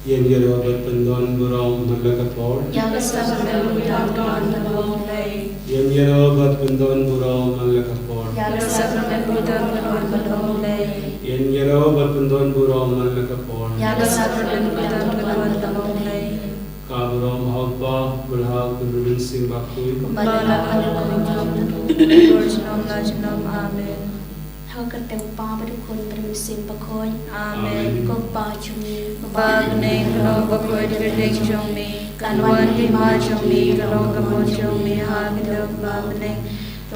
Yen yero berpendon burong malakapor. Yagasabel Buddhan Malay. Yen yero berpendon burong malakapor. Yagasabel Buddhan Malay. Yen yero berpendon burong malakapor. Yagasabel Buddhan Malay. Kaburong haupa berhak berubin sing bakui. Balak Amen. เขาก็เต็มปาไปทุกคนเป็นสิ่งประคอยอาเมนก็ปาจุมีบาเนงกลองประคอยเด็กจงมีการวันที่มาจงมีกลองกระมวลจงมีหากินดอกบาเนง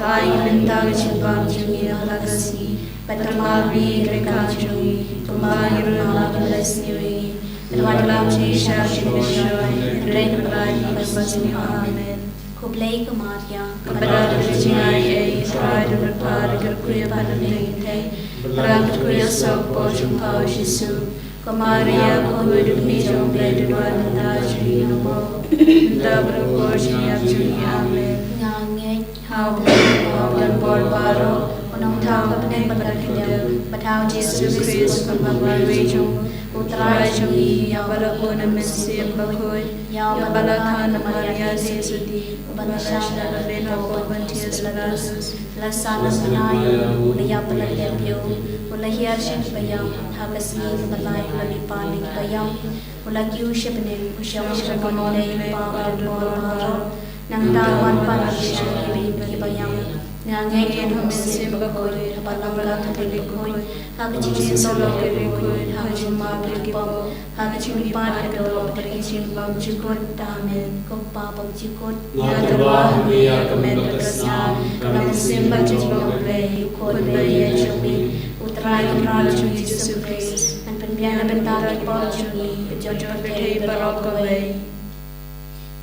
ตายเป็นตาชิบาจงมีฮลักสีปัตมาบีเรกาจงมีตุมาฮิรุนาบเลสนิวีเป็นวันลามชีชาชิมิชอยเรนบรายบัสนิอาเมนKublai Kamaria, Kabada Vijay, tried to reply to Kuya Padamate, Rakat Kuya Sok Bochum Pao Shisu, Kamaria, Kudu Nijom, Blade One, Daji, Namo, Dabra Bochi, Abjuni, Amen, Yang, how Bob, Board Baro, on top of the name of the but how Jesus Christ from my region. Utara Jami, Yabala Bona Messi, Bakoy, Yabala Khan, Maria Zesudi, Banashana, Vena, Bobantias, Lagas, Lasana Sanaya, Ulayapala Debio, Ulahia Shipayam, Habasni, Balai, Malipani, Bayam, Ulakiu Shipanim, Ushamashakamone, Baba, Bora, Nangdawan Panashan, Bayam. Nangayin humisim bakoy, habalang katulikoy, hagachin solo kirikoy, hagachin mabrikipam, hagachin ipadagado, parichin babjikot, amen, kupapag jikot, nadarwa humiya kamen bagasam, kamisim bajit baglay, kod bayan jumi, utray rajun Jesus Christ, and penbiana bentari pajuni, jojo betay barokaway.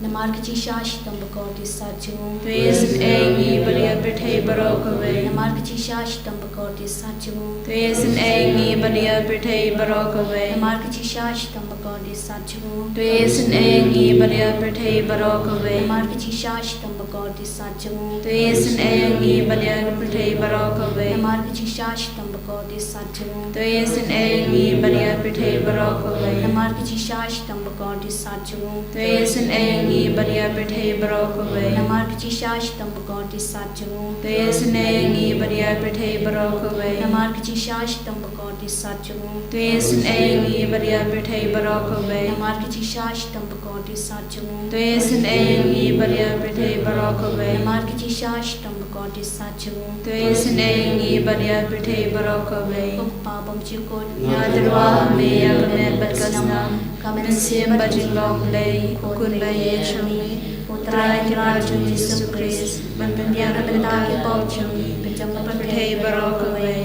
Namarkachi Shashtam Bakoti Sachu. Tues an Agi Badia Brite Barokaway. Namarkachi Shashtam Bakoti Sachu. Tues an Agi Badia Brite Barokaway. Namarkachi Shashtam Bakoti Sachu. Tues an Agi Badia Brite Barokaway. Namarkachi Shashtam Bakoti Sachu. Tues an Agi Badia Brite Barokaway. Namarkachi Shashtam Bakoti Sachu. Tues an Agi Badia Brite Barokaway. Namarkachi Shashtam Bakoti Sachu. Tues an Agi Badia Brite Barokaway. Namarkachi Shashtam Bakoti Sachu. Tues an Agi Badia Brite Barokaway. Namarkachi Shashtam Bakoti Sachu. Tues an Agi Badia Brite Barokaway. Namarkachi Shashtam Bakoti Sachu. Tues an Agi Badia Brite Barokaway. Namarkachi Shashtam Bakoti Sachu. Tues an Agi Badia Brite Barokaway. Pabam Chikot Nadarwa Meya Kamer Batkasna Kamensim Bajilong Lay Ukun Lay Chumi Utray Kirajum Jesus Christ Manpimpiana Bentaki Pogchumi Pijam Brite Barokaway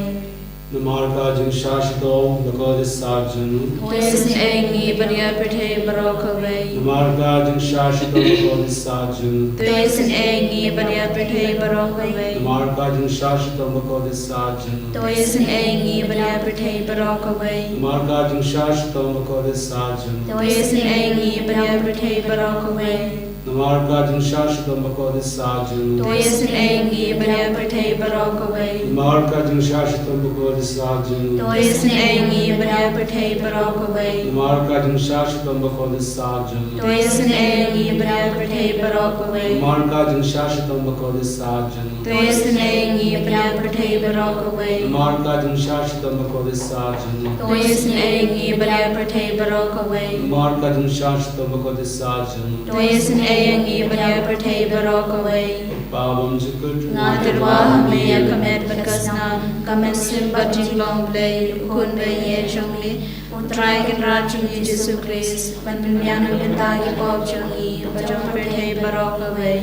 Namarka Jin Shashito, Bakodis Sarjan. Tues an Agi Badia Brite Barokaway. Namarka Jin Shashito, Bakodis Sarjan. Tues an Agi Badia Brite Barokaway. Namarka Jin Shashito, Bakodis Sarjan. Tues an Agi Badia Brite Barokaway. Namarka Jin Shashito, Bakodis Sarjan. Tues an Agi Badia Brite Barokaway. Namarka Jin Shashito, Bakodis Sarjan. Tues an Agi Badia Brite Barokaway. Namarka Jin Shashito, Bakodis Sarjan. Tues an Agi Badia Brite Barokaway. Namarka Jin Shashito, Bakodis Sarjan. Tues an Agi Badia Brite Barokaway. Namarka Jin Shashito, Bakodis Sarjan. Tues an Agi Badia Brite Barokaway. Namarka Jin Shashito, Bakodis Sarjan. Tues an Agi Badia Brite Barokaway. Namarka Jin Shashito, Bakodis Sarjan. Tues an Agi Badia Brite Barokaway. Pabam Jikut Nadarwa Meya Kamer Batkasna Kamensim Bajilong Lay Ukun Baye Chumi Utray Kirajum Jesus Christ Manpimpiana Bentaki Pogchumi Bajam Brite Barokaway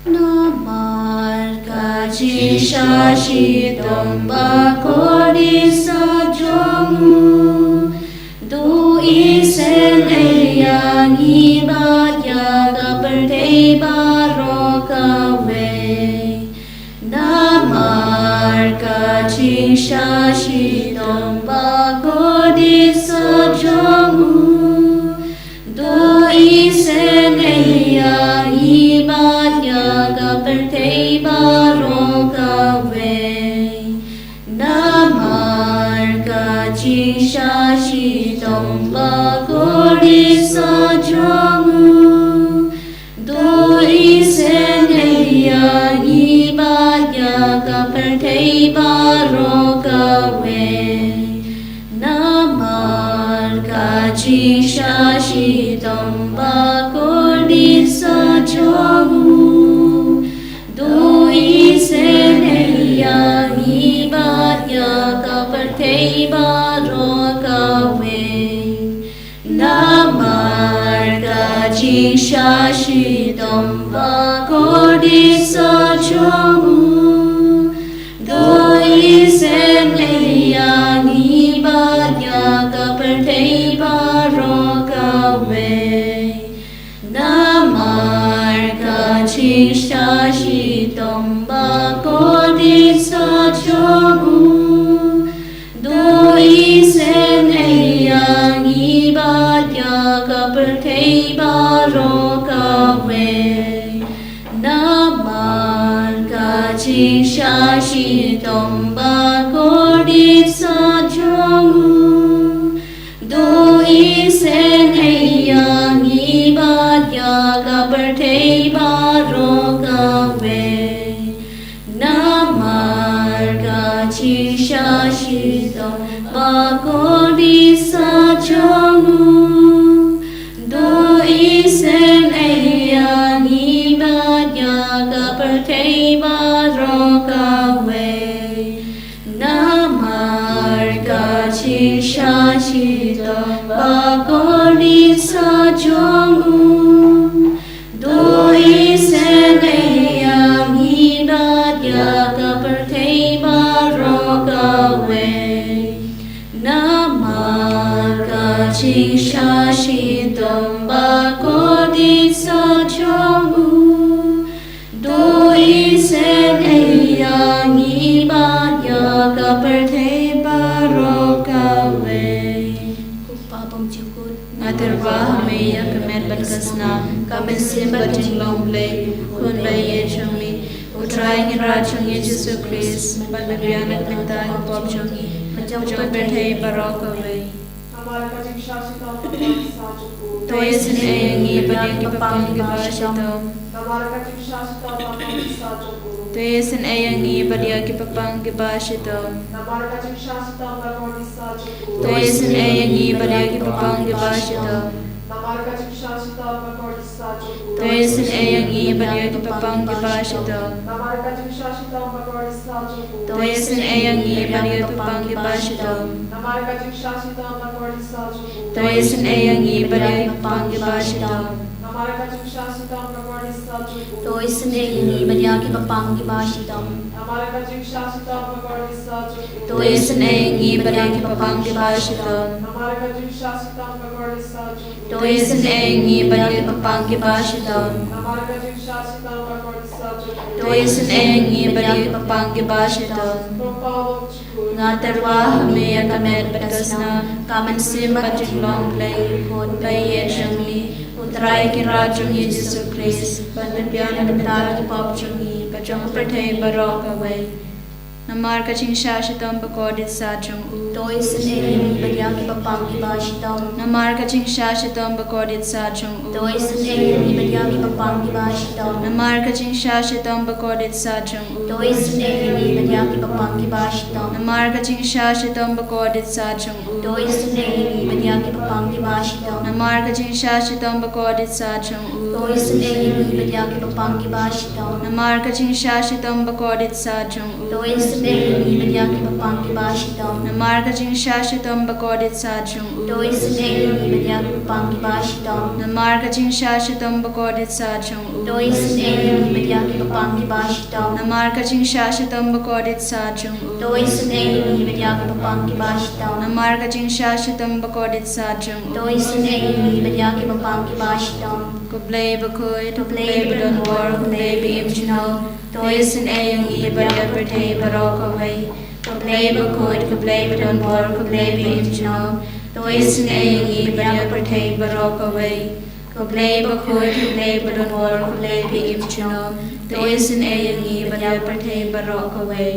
Namarkachi Shashitam Bakodi Sajamu Du isen Eyangi Badya Kaperte Barokaway Namarkachi Shashitam Bakodi Sajamu Du isen Eyangi Badya Kaperte Barokaway Namarkachi chi sha shi dong ba ko di sa jong do i se ne ya ni ba ya ka per thei ba ro ka we namar ka chi sha shi dong ba ko di sa jong do i se ne ya ni ba ya ka per thei ba ro ka we namar ka chi sha shi dong ba ko di sa jong do i se ne ya ni ba ya ka per thei ba ro ka we namar ka chi sha shi dong ba ko di sa jong do i se ne ya ni ba ya ka per thei ba ro ka we namar ka chi sha shi dong ba ko di sa jong do i se ne ya ni ba ya ka per thei ba ro ka we namar ka chi sha shi dong ba ko di sa jong do i se ne ya ni ba ya ka per thei ba ro ka we namar ka chi sha shi dong ba ko di sa jong do i se ne ya ni ba ya ka per thei ba ro ka we namar ka chi sha shi dong ba ko di sa jong do i se ne ya ni ba ya ka per thei ba ro ka we Papam chukut ngaterwa hame ya kamet bankasna kamen simba jinglong le kun le ye chumi utrai ngira chungi Jesu Christ balbiana kanta pop chungi jab per thei ba ro ka we हमारा कजिक शासिता साचुकु तो इसने यंगी बने के पांग के बाशितो हमारा कजिक शासिता साचुकु तो इसने यंगी बनिया के पांग के बाशितो हमारा कजिक शासिता साचुकु तो इसने यंगी बनिया के पांग के बाशितो हमारा कजिक शासिता साचुकु तो इसने यंगी बनिया के पांग के बाशितो हमारा कजिक शासिता साचुकु तो इसने यंगी बनिया के पांग के बाशितो हमारा कजिक शासिता साचुकु तो इसने यंगी बनिया के पांग के बाशितो हमारा कजिक शासिता साचुकु तो इसने यंगी बनिया के पांग के बाशितो हमारा कजिक शासिता साचुकु तो इसने यंगी बनिया के पांग के बाशितो हमारा कजिक शासिता साचुकु तो इसने यंगी बनिया के पांग के बाशितो हमारा कजिक शासिता साचुकु तो इसने यंगी बनिया के पांग के बाशितो ngaterwa hame ya kamet batasna kamen simba jinglong play kon play ye jangli utrai ki rajung ye Jesu Christ ban pian bentar ki pop chungi bajang prathai barok away namar ka ching shashitam bakodit sajung to isne badiya ki papang ki bashitam namar ka ching shashitam bakodit sajung to isne badiya ki papang ki bashitam namar ka ching shashitam bakodit sajung to isne badiya ki papang ki bashitam namar ka ching shashitam bakodit sajung to isne badiya ki papang ki bashitam namar ka ching shashitam bakodit sajung to isne badiya ki papang ki bashitam namar ka ching shashitam bakodit sajung to isne badiya ki papang ki bashitam namar ka ching shashitam bakodit sajung to isne badiya ki papang ki bashitam namar ka ching shashitam bakodit sajung to isne badiya ki papang ki bashitam namar ka ching shashitam bakodit sajung to isne badiya ki papang ki bashitam namar ka ching shashitam bakodit sajung to isne badiya ki papang ki bashitam ko play bakoy to play badon war ko play bi imjino to isne yang i badiya perthei barok away ko play bakoy ko play badon war ko play bi imjino to isne yang i badiya perthei barok away ko play bakoy ko play badon war ko play bi imjino to isne yang i badiya perthei barok away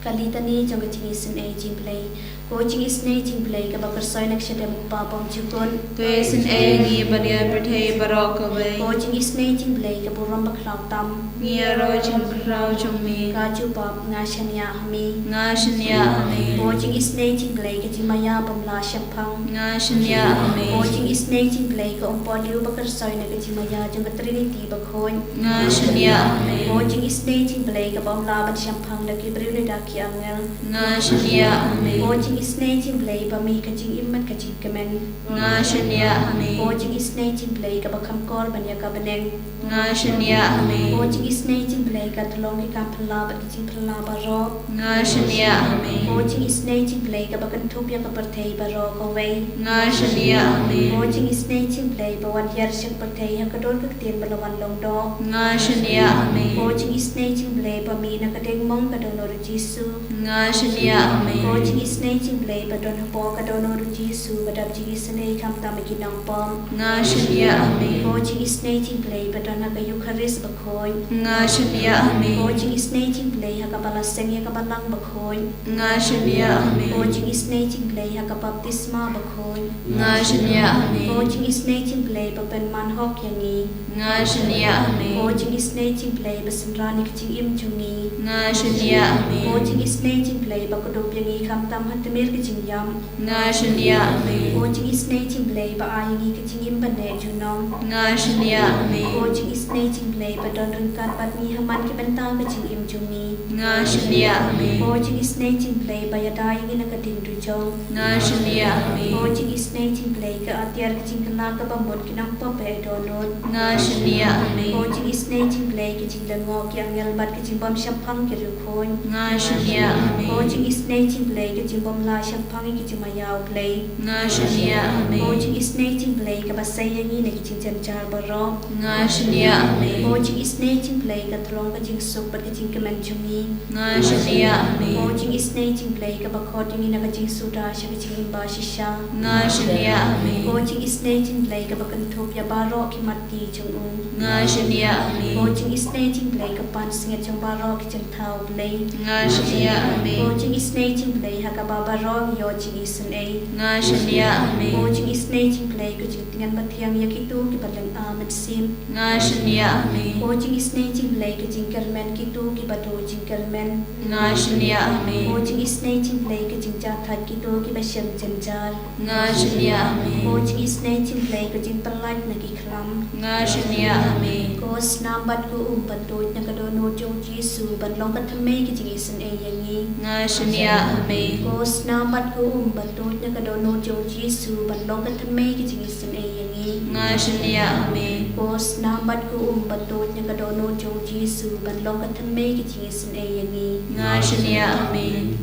Kalitani jong jing isin a jing play. Coaching is na jing play ka bakar soy nak siya dem papam chukon. Tuisin a ngi badia berthei barok away. Coaching is na jing play ka buram baklau tam. Ngia ro jing krau jong mi. Ka chu pap nga shania hami. Nga shania ami. Coaching is na jing play ka jing maya bam la shampang. Nga shania ami. Coaching is na jing play ka umpon liu bakar soy nak jing maya jong ka trinity bakhoy. Nga shania ami. Coaching is na jing play ka bam la bat shampang nak ibriu le dak angel. Nga shania ami. Coaching is na jing play ba mi ka jing imat ka jing kemen. Nga shania ami. Coaching is na jing play ka bakam kor banya ka beneng. Nga shania ami. Coaching is na jing play ka tulong ka phala ba ka jing phala ba ro. Nga shania ami. Coaching is na jing play ka bakan thup ya ka parthei ba ro ka wei. Nga shania ami. Coaching is na jing play ba wan yar shak parthei ha ka don ka tien ba lawan long do. Nga shania ami. Coaching is na jing play ba mi na ka deng mong ka don ro jisu. Nga shania ami. Coaching is na jing play ba don po ka don ro jisu ba dab jing is na kam ta ma kinang pom. Nga shania ami. Coaching is na jing play ba don ka Eucharist ba khoi. Nga shania ami. Coaching is na jing play ha ka bala seng ya ka balang ba khoi. Nga shania ami. Coaching is na jing play ha ka baptisma ba khoi. Nga shania ami. Coaching is na jing play ba pen man hok yangi. Nga shania ami. Coaching is na jing play ba senrani ka jing im jungi. Nga shania ami. Coaching is na jing play ba kodop yangi kam tam hatamir ka jing yam. Nga shania ami. Coaching is na jing play ba ayangi ka jing im ba ne junong. Nga shania ami. Coaching is na jing play ba don ringkan pat ni haman ki benta ka jing im jungi. Nga shania ami. Coaching is na jing play ba yada yangi na ka ding du jong. Nga shania ami. Coaching is na jing play ka atyar ka jing kana ka bambon kinang pa pe donod. Nga shania ami. Coaching is na jing play ka jing lango ki ang yalbat ka jing bam shampang ki rukhon. Nga shania ami. Coaching is na jing play ka jing bam la shampang ki jing mayaw play. Nga shania ami. Coaching is na jing play ka basay yangi na ki jing jan char baro. Nga shania ami. Coaching is na jing play ka thlong ka jing sok pat ka jing kaman chungi. Nga shania ami. Coaching is na jing play ka bakhot yangi na ka jing suda sha ka jing imba shisha. Nga shania ami. Coaching is na jing play ka bakan thop ya baro ki mati chung un. Nga shania ami. Coaching is na jing play ka pan singa chung baro ki jing thau play. Nga shania ami. Coaching is na jing play ha ka baba ro yo jing isun a. Nga shania ami. Coaching is na jing play ka jing tingan bathiang ya ki tu ki balang amat sim. Nga shania ami. Coaching is na jing play ka jing kermen ki tu ki batu jing kermen. Nga shania ami. Coaching is na jing play ka jing ja that ki tu ki basyam janjal. Nga shania ami. Coaching is na jing play ka jing palait na ki khlam. Nga shania ami. Kos nambat ko batut na kadono jong Jisu ban long ka thame ki jing isun a yangi. Nga shania ami. Kos nambat ko batut na kadono jong Jisu ban long ka thame ki jing isun a yangi. Nga shania ami. Kos nambat ko batut na kadono jong Jisu ban long ka thame ki jing isun a yangi. Nga shania ami.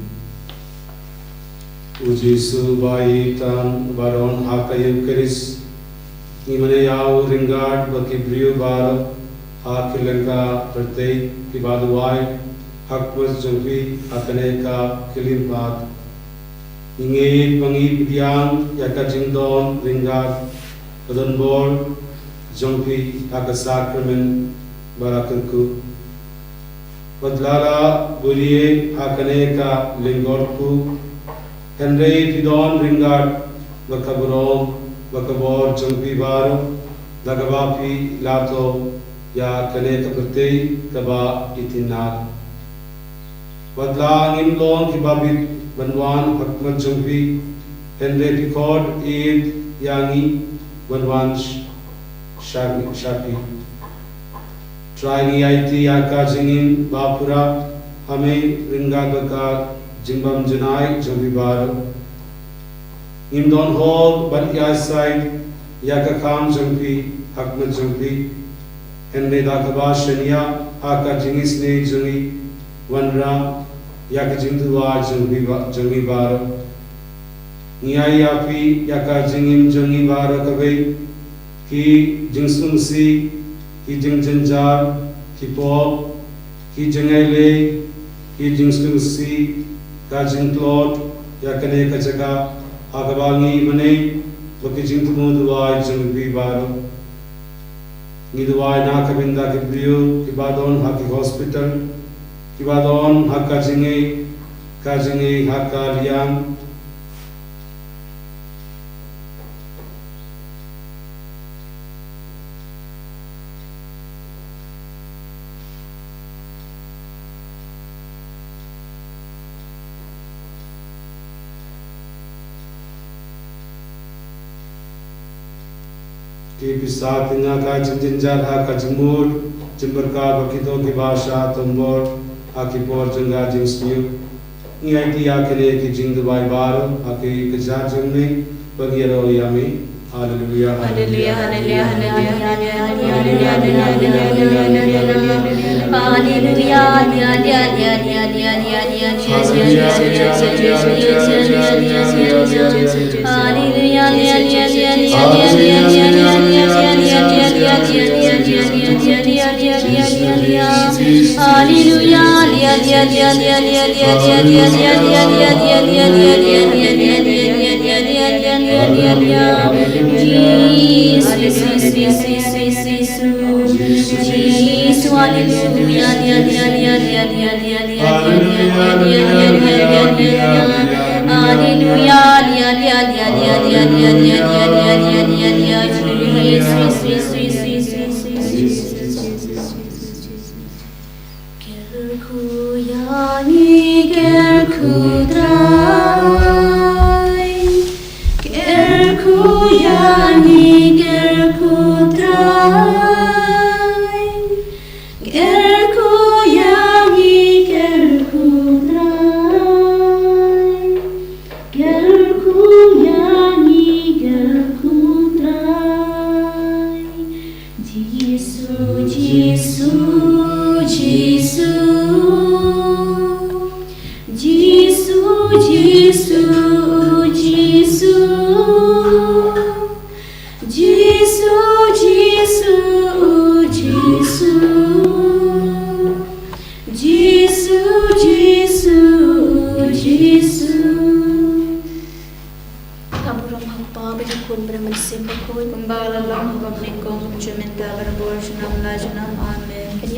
O Jesu bai tan baron hakayu keris imane yau ringard bakibriu bar hakilenka pertei kibaduai hakwas jompi akane ka kilimbat inge pangi pidiang yaka jingdon ringard odon bor jompi akasakramen barakanku badlara buliye akane ka lingorku Henry Pidon Ringard Bakaburo Bakabor Jumpi Baru Dagabapi Lato Ya Kane Kapate Kaba Itinar Badla Nimlon Kibabit Banwan Hakmat Jumpi Henry Picard Eid Yangi Banwan Shapi Trying IT Yaka Jingin Bapura Hame Ringard Bakar Jimbam Janai Jambibar Imdon Hall Batia side Yakakam Jampi Hakmat Jampi Henry Dakaba Shania Haka Jingisne Jumi Wanra Yakajindua Jambibar Niai Yapi Yaka Jingim Jambibar Kabe Ki Jingsumsi Ki Jingjanjar Ki Pop Ki Jangaile Ki Jingsumsi Kajing Claude, Yakane Kajaga, Agabangi Mane, Bakijing Tumuduai, Jumbi Baro, Niduai Nakabinda Kibriu, Kibadon Haki Hospital, Kibadon Hakajinge, kajini hakalian ki pisatinga kajin jinjar hakajimur jimberka bakito ki basha tombor akipor janga jingsniu ngai ti akere ki jingdbai bar aki kajar jingni bagiro yami hallelujah Hallelujah, hallelujah,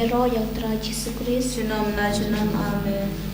Kaya roh yang terang Yesus Kristus. Amen.